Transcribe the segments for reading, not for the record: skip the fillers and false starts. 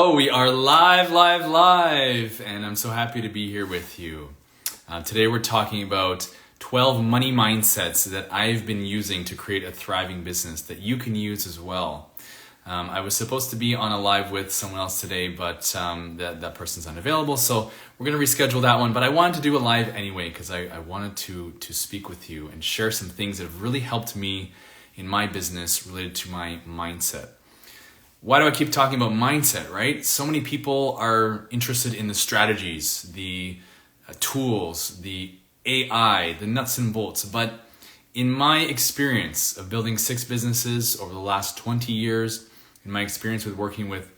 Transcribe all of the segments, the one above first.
So we are live, and I'm so happy to be here with you. Today we're talking about 12 money mindsets that I've been using to create a thriving business that you can use as well. I was supposed to be on a live with someone else today, but that person's unavailable, so we're going to reschedule that one. But I wanted to do a live anyway because I wanted to speak with you and share some things that have really helped me in my business related to my mindset. Why do I keep talking about mindset, right? So many people are interested in the strategies, the tools, the AI, the nuts and bolts. But in my experience of building 6 businesses over the last 20 years, in my experience with working with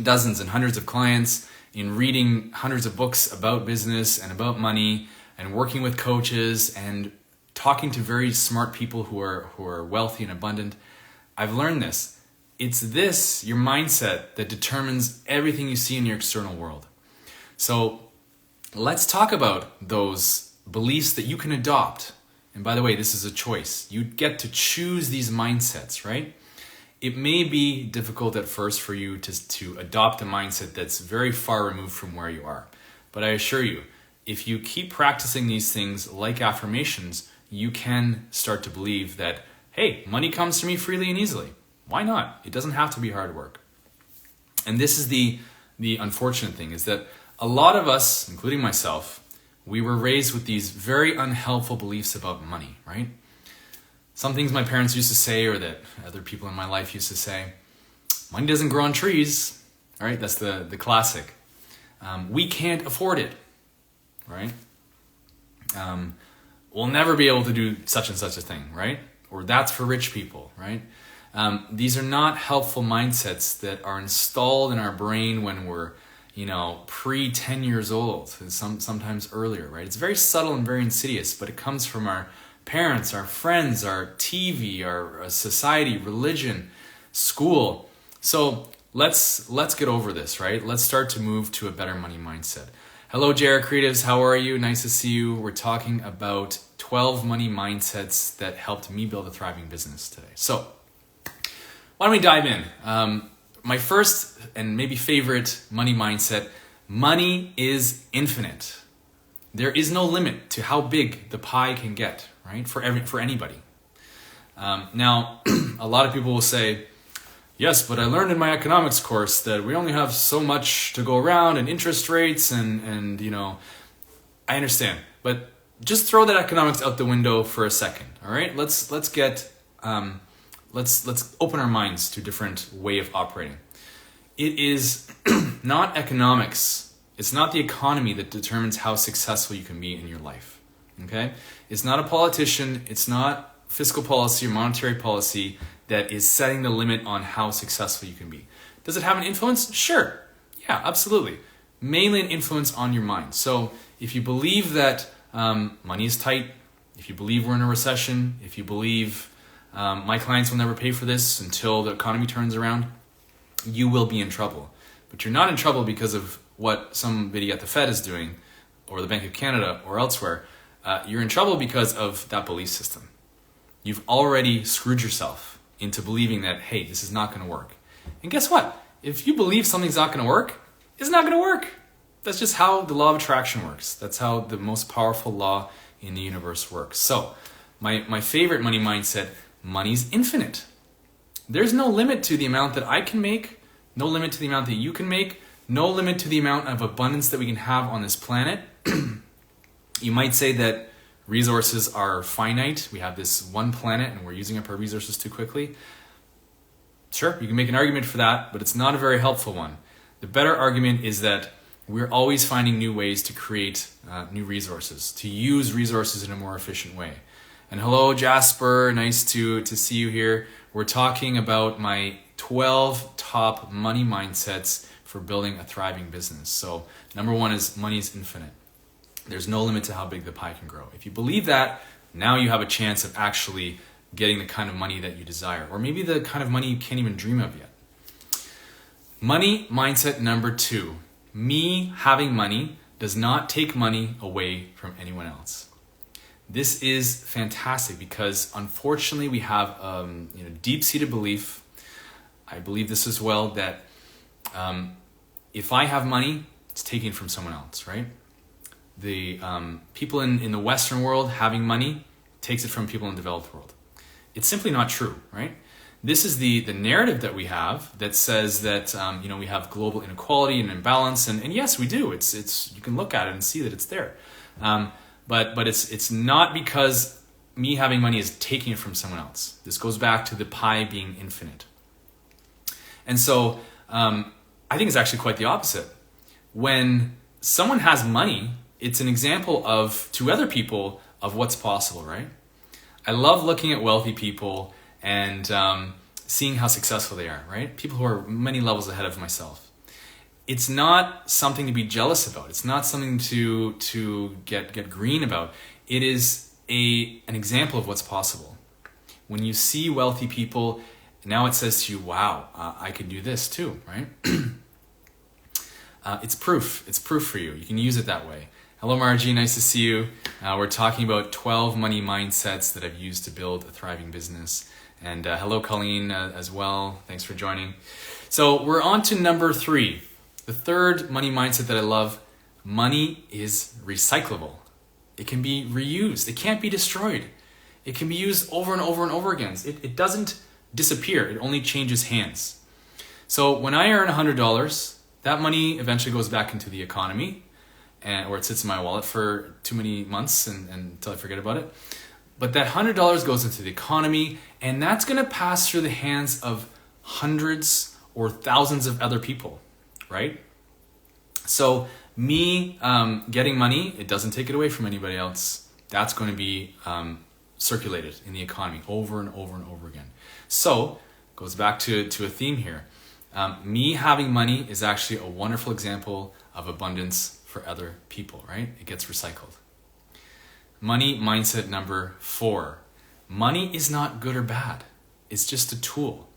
dozens and hundreds of clients, in reading hundreds of books about business and about money, and working with coaches and talking to very smart people who are wealthy and abundant, I've learned this. It's this, your mindset, that determines everything you see in your external world. So let's talk about those beliefs that you can adopt. And by the way, this is a choice. You get to choose these mindsets, right? It may be difficult at first for you to adopt a mindset that's very far removed from where you are. But I assure you, if you keep practicing these things like affirmations, you can start to believe that, hey, money comes to me freely and easily. Why not? It doesn't have to be hard work. And this is the unfortunate thing, is that a lot of us, including myself, we were raised with these very unhelpful beliefs about money, right? Some things my parents used to say, or that other people in my life used to say, money doesn't grow on trees, right? That's the classic. We can't afford it, right? We'll never be able to do such and such a thing, right? Or that's for rich people, right? These are not helpful mindsets that are installed in our brain when we're, pre 10 years old, and sometimes earlier, right? It's very subtle and very insidious, but it comes from our parents, our friends, our TV, our society, religion, school. So let's get over this, right? Let's start to move to a better money mindset. Hello, JR Creatives. How are you? Nice to see you. We're talking about 12 money mindsets that helped me build a thriving business today. So why don't we dive in? My first and maybe favorite money mindset: money is infinite. There is no limit to how big the pie can get, right? For anybody. Now, a lot of people will say, yes, but I learned in my economics course that we only have so much to go around, and interest rates and I understand, but just throw that economics out the window for a second. All right, let's open our minds to a different way of operating. It is not economics. It's not the economy that determines how successful you can be in your life. Okay? It's not a politician. It's not fiscal policy or monetary policy that is setting the limit on how successful you can be. Does it have an influence? Sure. Yeah, absolutely. Mainly an influence on your mind. So if you believe that money is tight, if you believe we're in a recession, if you believe my clients will never pay for this until the economy turns around, you will be in trouble. But you're not in trouble because of what somebody at the Fed is doing, or the Bank of Canada, or elsewhere. You're in trouble because of that belief system. You've already screwed yourself into believing that, hey, this is not going to work. And guess what? If you believe something's not going to work, it's not going to work. That's just how the law of attraction works. That's how the most powerful law in the universe works. So my favorite money mindset: money's infinite. There's no limit to the amount that I can make, no limit to the amount that you can make, no limit to the amount of abundance that we can have on this planet. You might say that resources are finite. We have this one planet and we're using up our resources too quickly. Sure, you can make an argument for that, but it's not a very helpful one. The better argument is that we're always finding new ways to create new resources, to use resources in a more efficient way. And hello, Jasper. Nice to see you here. We're talking about my 12 top money mindsets for building a thriving business. So number 1 is money is infinite. There's no limit to how big the pie can grow. If you believe that, now you have a chance of actually getting the kind of money that you desire, or maybe the kind of money you can't even dream of yet. Money mindset number 2. Me having money does not take money away from anyone else. This is fantastic because unfortunately we have deep-seated belief. I believe this as well, that if I have money, it's taken from someone else, right? The people in the Western world having money takes it from people in the developed world. It's simply not true, right? This is the narrative that we have that says that we have global inequality and imbalance, and yes, we do. It's you can look at it and see that it's there, but it's not because me having money is taking it from someone else. This goes back to the pie being infinite, and so I think it's actually quite the opposite. When someone has money, it's an example to other people of what's possible, right? I love looking at wealthy people and seeing how successful they are, right? People who are many levels ahead of myself. It's not something to be jealous about. It's not something to get green about. It is an example of what's possible. When you see wealthy people, now it says to you, wow, I could do this too, right? It's proof. It's proof for you. You can use it that way. Hello, Margie. Nice to see you. We're talking about 12 money mindsets that I've used to build a thriving business. And hello, Colleen, as well. Thanks for joining. So we're on to number 3. The third money mindset that I love. Money is recyclable. It can be reused. It can't be destroyed. It can be used over and over and over again. It doesn't disappear. It only changes hands. So when I earn $100, that money eventually goes back into the economy, or it sits in my wallet for too many months and until I forget about it. But that $100 goes into the economy, and that's going to pass through the hands of hundreds or thousands of other people, right? So me getting money, it doesn't take it away from anybody else. That's going to be circulated in the economy over and over and over again. So goes back to a theme here. Me having money is actually a wonderful example of abundance for other people, right? It gets recycled. Money mindset number 4. Money is not good or bad. It's just a tool.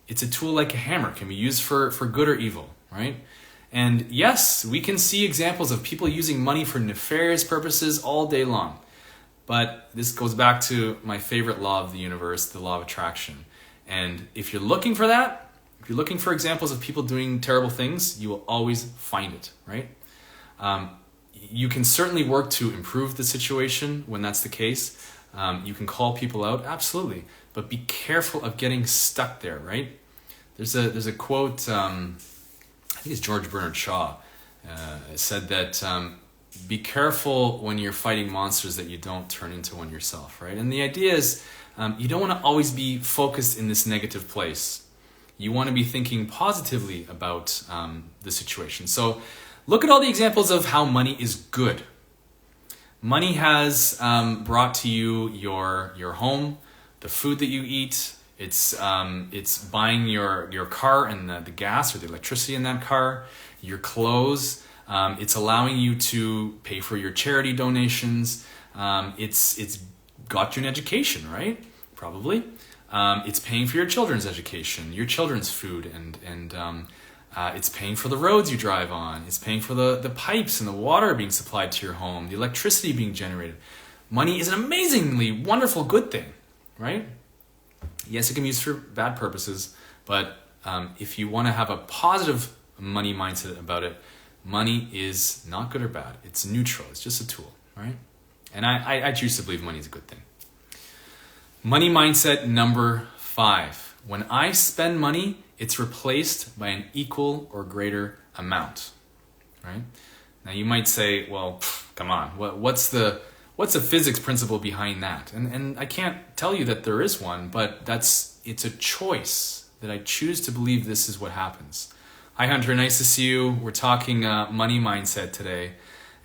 It's a tool like a hammer. It can be used for good or evil, right? And yes, we can see examples of people using money for nefarious purposes all day long. But this goes back to my favorite law of the universe, the law of attraction. And if you're looking for that, if you're looking for examples of people doing terrible things, you will always find it, right? You can certainly work to improve the situation when that's the case. You can call people out, absolutely, but be careful of getting stuck there, right? There's a quote, I think it's George Bernard Shaw, said that be careful when you're fighting monsters that you don't turn into one yourself, right? And the idea is you don't want to always be focused in this negative place. You want to be thinking positively about the situation. So look at all the examples of how money is good. Money has brought to you your home, the food that you eat. It's buying your car and the gas or the electricity in that car, your clothes. It's allowing you to pay for your charity donations. It's got you an education, right? Probably. It's paying for your children's education, your children's food, and it's paying for the roads you drive on. It's paying for the pipes and the water being supplied to your home, the electricity being generated. Money is an amazingly wonderful, good thing, right? Yes, it can be used for bad purposes, but if you want to have a positive money mindset about it, money is not good or bad. It's neutral. It's just a tool, right? And I choose to believe money is a good thing. Money mindset number 5. When I spend money, it's replaced by an equal or greater amount, right? Now you might say, well, come on, what's the physics principle behind that? And I can't tell you that there is one, but it's a choice that I choose to believe this is what happens. Hi Hunter, nice to see you. We're talking money mindset today,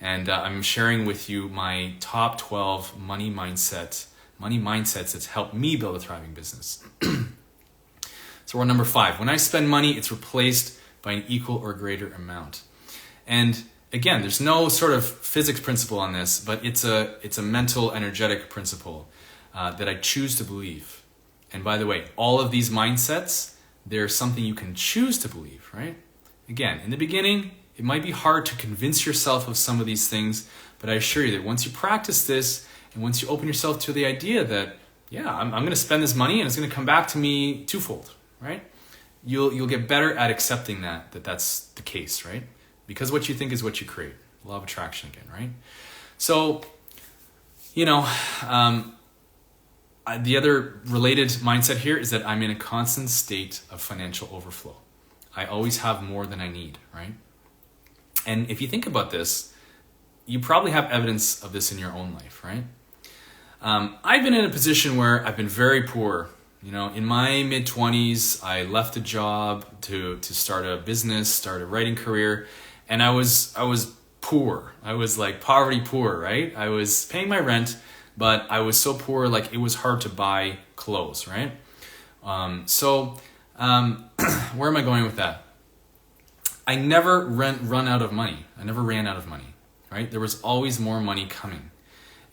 and I'm sharing with you my top 12 money mindsets that's helped me build a thriving business. So we're on number 5. When I spend money, it's replaced by an equal or greater amount. And again, there's no sort of physics principle on this, but it's a mental, energetic principle that I choose to believe. And by the way, all of these mindsets, they're something you can choose to believe, right? Again, in the beginning, it might be hard to convince yourself of some of these things, but I assure you that once you practice this, and once you open yourself to the idea that, yeah, I'm going to spend this money and it's going to come back to me twofold, right? you'll get better at accepting that's the case, right? Because what you think is what you create. Law of attraction again, right? So, the other related mindset here is that I'm in a constant state of financial overflow. I always have more than I need, right? And if you think about this, you probably have evidence of this in your own life, right? I've been in a position where I've been very poor. In my mid-20s, I left a job to start a business, start a writing career, and I was poor. I was like poverty poor, right? I was paying my rent, but I was so poor, like it was hard to buy clothes, right? Where am I going with that? I never ran out of money, right? There was always more money coming.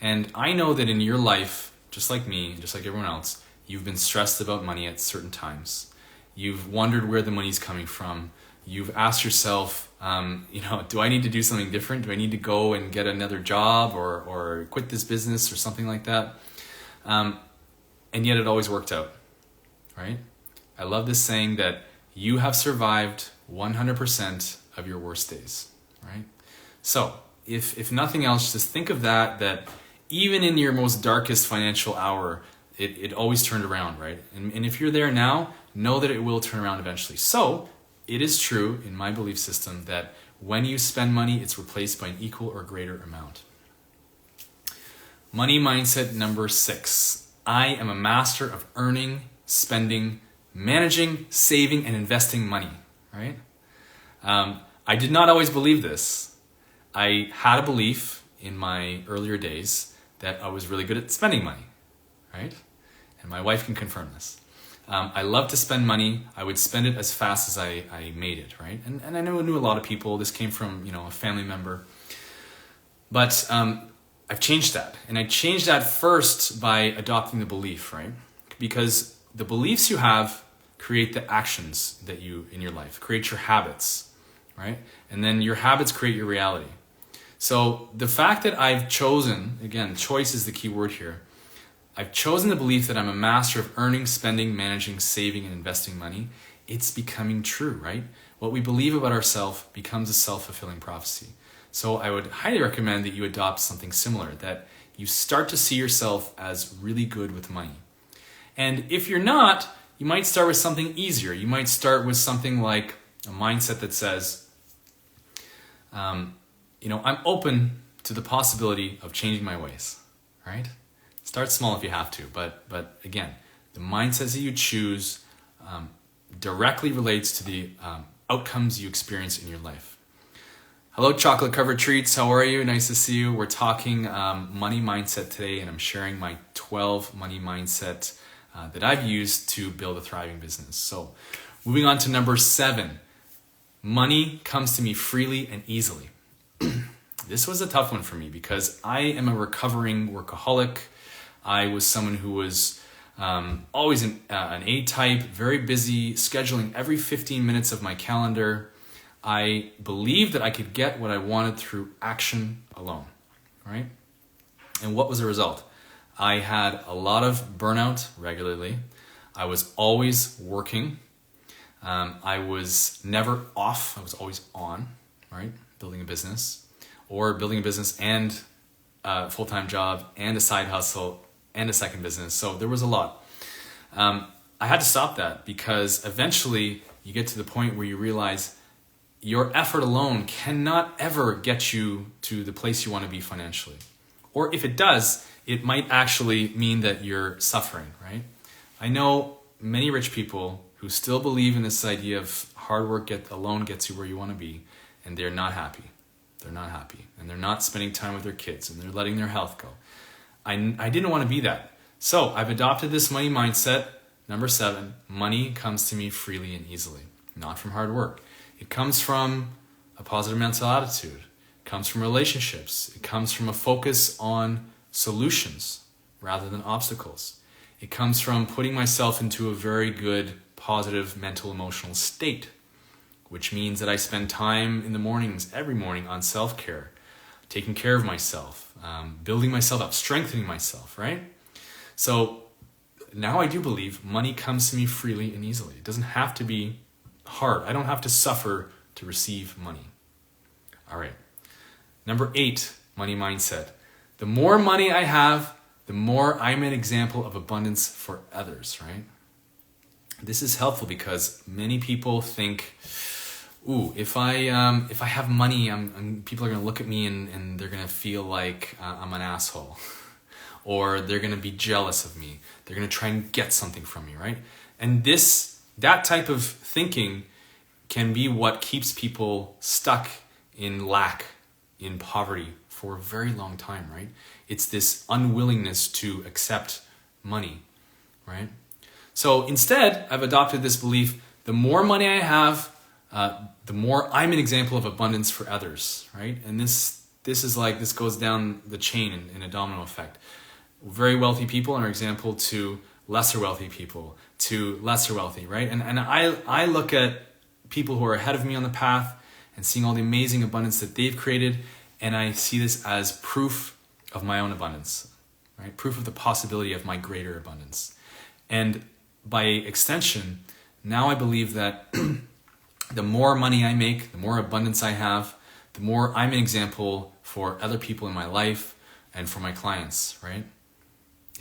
And I know that in your life, just like me, just like everyone else, you've been stressed about money at certain times. You've wondered where the money's coming from. You've asked yourself, do I need to do something different? Do I need to go and get another job or quit this business or something like that? And yet it always worked out, right? I love this saying that you have survived 100% of your worst days, right? So if nothing else, just think of that even in your most darkest financial hour, it always turned around, right? And if you're there now, know that it will turn around eventually. So it is true in my belief system that when you spend money, it's replaced by an equal or greater amount. Money mindset number 6. I am a master of earning, spending, managing, saving, and investing money, right? I did not always believe this. I had a belief in my earlier days that I was really good at spending money, right? And my wife can confirm this. I love to spend money. I would spend it as fast as I made it, right? And I knew a lot of people. This came from, a family member. But I've changed that. And I changed that first by adopting the belief, right? Because the beliefs you have create the actions that you, in your life, create your habits, right? And then your habits create your reality. So the fact that I've chosen, again, choice is the key word here. I've chosen the belief that I'm a master of earning, spending, managing, saving, and investing money. It's becoming true, right? What we believe about ourselves becomes a self-fulfilling prophecy. So I would highly recommend that you adopt something similar, that you start to see yourself as really good with money. And if you're not, you might start with something easier. You might start with something like a mindset that says, I'm open to the possibility of changing my ways, right? Start small if you have to, but again, the mindsets that you choose directly relates to the outcomes you experience in your life. Hello, chocolate covered treats. How are you? Nice to see you. We're talking money mindset today, and I'm sharing my 12 money mindset that I've used to build a thriving business. So, moving on to number 7, money comes to me freely and easily. This was a tough one for me because I am a recovering workaholic. I was someone who was always an A-type, very busy, scheduling every 15 minutes of my calendar. I believed that I could get what I wanted through action alone, right? And what was the result? I had a lot of burnout regularly. I was always working. I was never off. I was always on, right? Building a business and a full-time job and a side hustle and a second business. So there was a lot. I had to stop that because eventually you get to the point where you realize your effort alone cannot ever get you to the place you want to be financially. Or if it does, it might actually mean that you're suffering, right? I know many rich people who still believe in this idea of hard work alone gets you where you want to be, and they're not happy. They're not happy, and they're not spending time with their kids, and they're letting their health go. I didn't want to be that. So I've adopted this money mindset. Number 7, money comes to me freely and easily, not from hard work. It comes from a positive mental attitude. It comes from relationships. It comes from a focus on solutions rather than obstacles. It comes from putting myself into a very good, positive mental, emotional state, which means that I spend time in the mornings, every morning, on self-care, taking care of myself, building myself up, strengthening myself, right? So now I do believe money comes to me freely and easily. It doesn't have to be hard. I don't have to suffer to receive money. All right. Number 8, money mindset. The more money I have, the more I'm an example of abundance for others, right? This is helpful because many people think, ooh, if I have money, people are going to look at me and they're going to feel like I'm an asshole. Or they're going to be jealous of me. They're going to try and get something from me, right? And that type of thinking can be what keeps people stuck in lack, in poverty for a very long time, right? It's this unwillingness to accept money, right? So instead, I've adopted this belief, the more money I have, the more I'm an example of abundance for others, right? And this goes down the chain in a domino effect. Very wealthy people are an example to lesser wealthy people, to lesser wealthy, right? And I look at people who are ahead of me on the path and seeing all the amazing abundance that they've created, and I see this as proof of my own abundance, right? Proof of the possibility of my greater abundance. And by extension, now I believe that the more money I make, the more abundance I have, the more I'm an example for other people in my life and for my clients, right?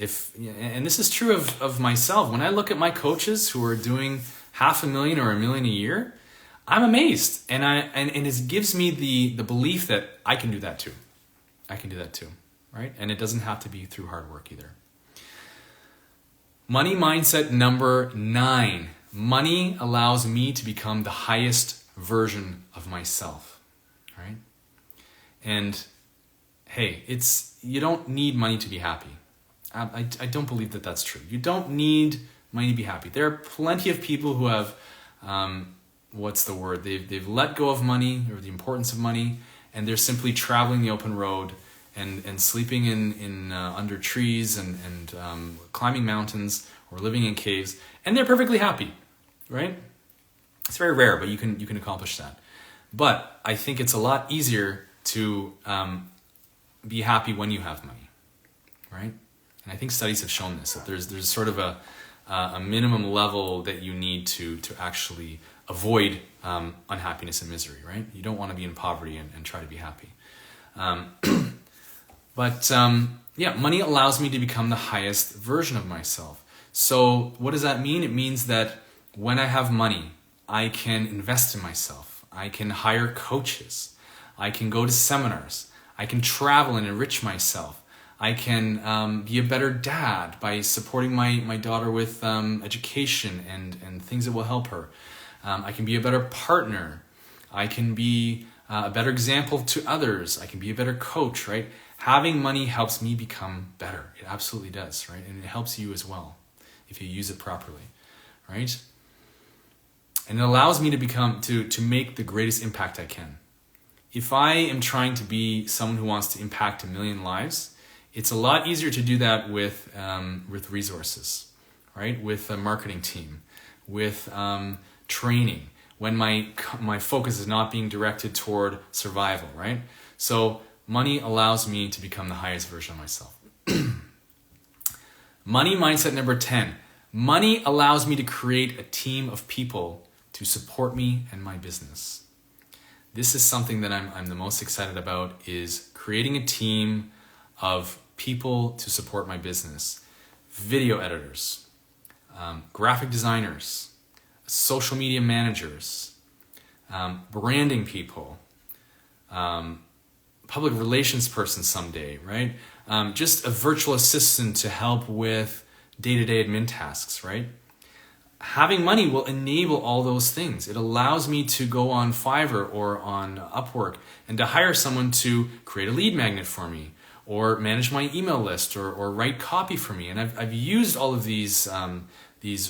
And this is true of myself. When I look at my coaches who are doing $500,000 or $1 million a year, I'm amazed. And it gives me the belief that I can do that too. I can do that too, right? And it doesn't have to be through hard work either. Money mindset number 9. Money allows me to become the highest version of myself, right? And hey, you don't need money to be happy. I don't believe that that's true. You don't need money to be happy. There are plenty of people who have, they've let go of money or the importance of money, and they're simply traveling the open road and sleeping in under trees and climbing mountains or living in caves, and they're perfectly happy, right? It's very rare, but you can accomplish that. But I think it's a lot easier to be happy when you have money, right? And I think studies have shown this, that there's sort of a minimum level that you need to actually avoid unhappiness and misery, right? You don't want to be in poverty and try to be happy. But money allows me to become the highest version of myself. So what does that mean? It means that when I have money, I can invest in myself. I can hire coaches. I can go to seminars. I can travel and enrich myself. I can be a better dad by supporting my daughter with education and things that will help her. I can be a better partner. I can be a better example to others. I can be a better coach, right? Having money helps me become better. It absolutely does, right? And it helps you as well if you use it properly, right? And it allows me to make the greatest impact I can. If I am trying to be someone who wants to impact 1 million lives, it's a lot easier to do that with resources, right? With a marketing team, with training, when my focus is not being directed toward survival, right? So money allows me to become the highest version of myself. Money mindset number 10. Money allows me to create a team of people to support me and my business. This is something that I'm the most excited about, is creating a team of people to support my business. Video editors, graphic designers, social media managers, branding people, public relations person someday, right? Just a virtual assistant to help with day-to-day admin tasks, right? Having money will enable all those things. It allows me to go on Fiverr or on Upwork and to hire someone to create a lead magnet for me, or manage my email list, or write copy for me. And I've used all of these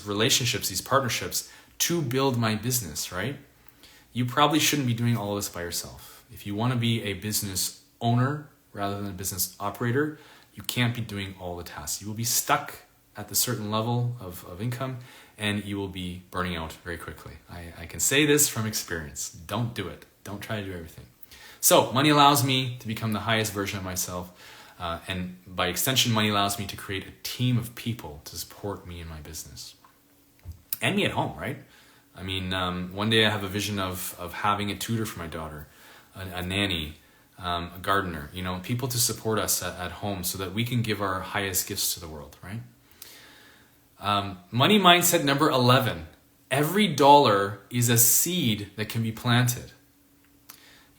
relationships, these partnerships, to build my business, right? You probably shouldn't be doing all of this by yourself. If you want to be a business owner rather than a business operator, you can't be doing all the tasks. You will be stuck at the certain level of income, and you will be burning out very quickly. I can say this from experience. Don't do it. Don't try to do everything. So money allows me to become the highest version of myself. And by extension, money allows me to create a team of people to support me in my business. And me at home, right? I mean, one day I have a vision of having a tutor for my daughter, a nanny, a gardener, people to support us at home so that we can give our highest gifts to the world, right? Money mindset number 11. Every dollar is a seed that can be planted.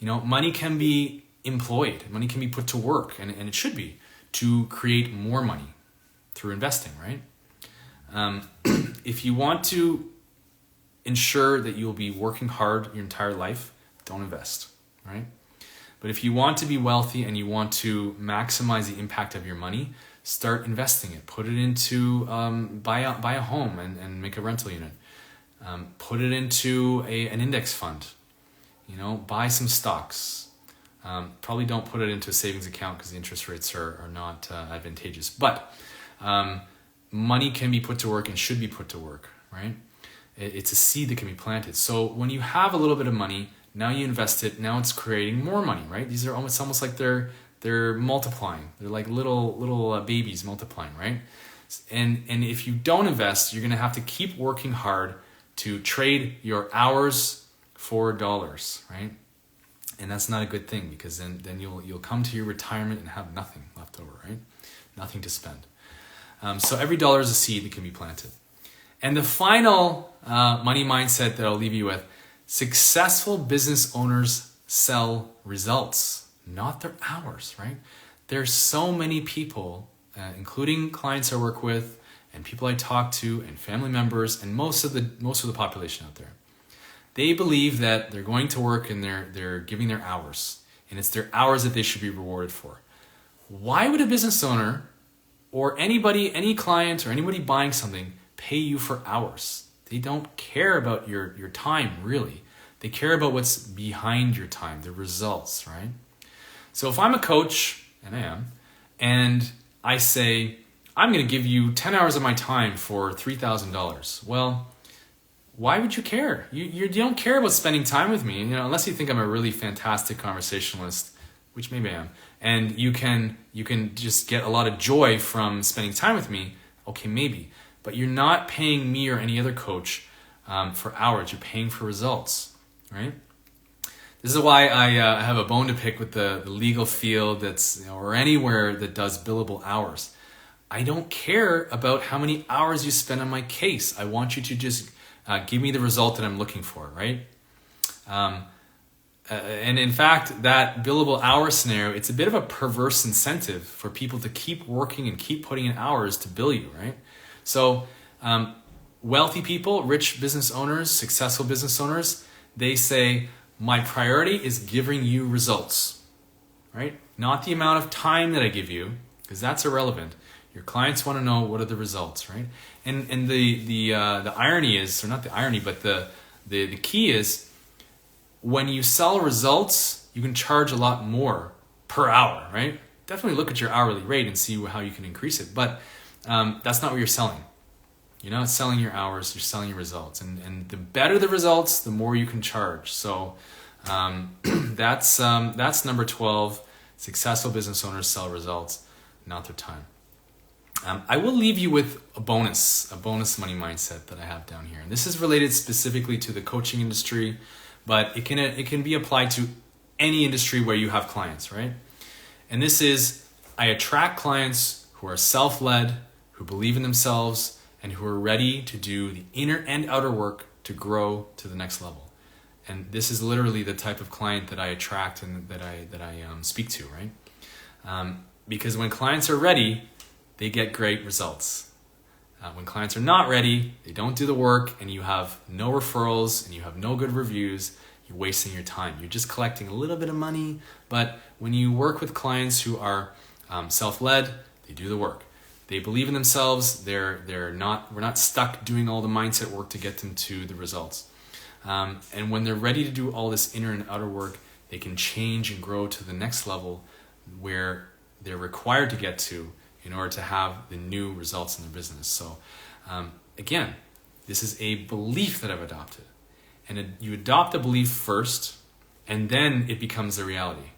Money can be employed. Money can be put to work, and it should be, to create more money through investing, right? If you want to ensure that you'll be working hard your entire life, don't invest, right? But if you want to be wealthy and you want to maximize the impact of your money, start investing it. Put it into, buy a home and make a rental unit. Put it into an index fund. Buy some stocks. Probably don't put it into a savings account because the interest rates are not advantageous. But money can be put to work and should be put to work, right? It's a seed that can be planted. So when you have a little bit of money, now you invest it. Now it's creating more money, right? These are almost like they're multiplying. They're like little babies multiplying, right? And if you don't invest, you're going to have to keep working hard to trade your hours for dollars, right? And that's not a good thing, because then you'll come to your retirement and have nothing left over, right? Nothing to spend. So every dollar is a seed that can be planted. And the final money mindset that I'll leave you with: successful business owners sell results, not their hours, right? There's so many people, including clients I work with and people I talk to and family members and most of the population out there. They believe that they're going to work and they're giving their hours, and it's their hours that they should be rewarded for. Why would a business owner or anybody, any client or anybody buying something pay you for hours? They don't care about your time, really. They care about what's behind your time, the results, right? So if I'm a coach, and I am, and I say, I'm going to give you 10 hours of my time for $3,000. Well, why would you care? You don't care about spending time with me, unless you think I'm a really fantastic conversationalist, which maybe I am, and you can just get a lot of joy from spending time with me. Okay, maybe. But you're not paying me or any other coach for hours. You're paying for results, right? This is why I have a bone to pick with the legal field or anywhere that does billable hours. I don't care about how many hours you spend on my case. I want you to just give me the result that I'm looking for, right? And in fact, that billable hour scenario, it's a bit of a perverse incentive for people to keep working and keep putting in hours to bill you, right? So wealthy people, rich business owners, successful business owners, they say, my priority is giving you results, right? Not the amount of time that I give you, because that's irrelevant. Your clients want to know what are the results, right? And the irony is, or not the irony, but the key is, when you sell results, you can charge a lot more per hour, right? Definitely look at your hourly rate and see how you can increase it. But that's not what you're selling. You're not selling your hours, you're selling your results. And the better the results, the more you can charge. So that's number 12. Successful business owners sell results, not their time. I will leave you with a bonus money mindset that I have down here. And this is related specifically to the coaching industry, but it can be applied to any industry where you have clients, right? And this is, I attract clients who are self-led, who believe in themselves, and who are ready to do the inner and outer work to grow to the next level. And this is literally the type of client that I attract and that I speak to, right? Because when clients are ready, they get great results. When clients are not ready, they don't do the work, and you have no referrals and you have no good reviews, you're wasting your time. You're just collecting a little bit of money. But when you work with clients who are self-led, they do the work. They believe in themselves. We're not stuck doing all the mindset work to get them to the results. And when they're ready to do all this inner and outer work, they can change and grow to the next level where they're required to get to in order to have the new results in their business. So again, this is a belief that I've adopted. And you adopt a belief first, and then it becomes a reality.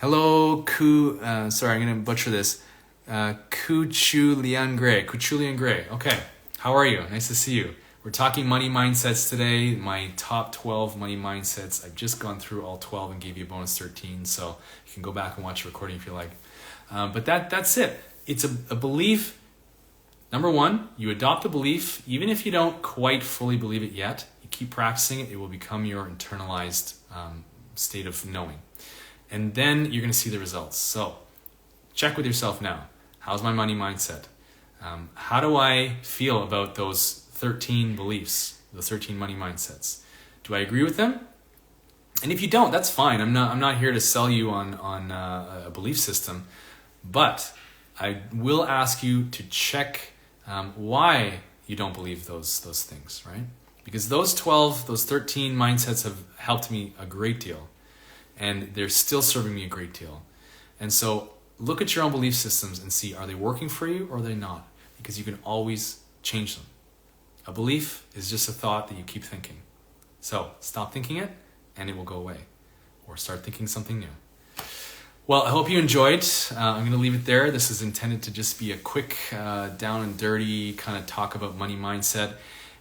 Hello, sorry, I'm going to butcher this. Kuchulian Gray. Okay, how are you? Nice to see you. We're talking money mindsets today, my top 12 money mindsets. I've just gone through all 12 and gave you a bonus 13, so you can go back and watch the recording if you like. But that's it. It's a belief. Number one, you adopt a belief, even if you don't quite fully believe it yet. You keep practicing it, it will become your internalized state of knowing. And then you're going to see the results. So check with yourself now. How's my money mindset? How do I feel about those 13 beliefs, the 13 money mindsets? Do I agree with them? And if you don't, that's fine. I'm not here to sell you on a belief system, but I will ask you to check why you don't believe those things, right? Because those 13 mindsets have helped me a great deal, and they're still serving me a great deal. And so look at your own belief systems and see, are they working for you or are they not? Because you can always change them. A belief is just a thought that you keep thinking. So stop thinking it and it will go away, or start thinking something new. Well, I hope you enjoyed. I'm going to leave it there. This is intended to just be a quick, down and dirty kind of talk about money mindset.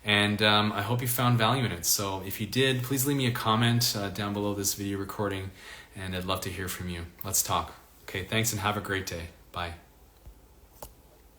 And I hope you found value in it. So if you did, please leave me a comment down below this video recording, and I'd love to hear from you. Let's talk. Okay, thanks and have a great day. Bye.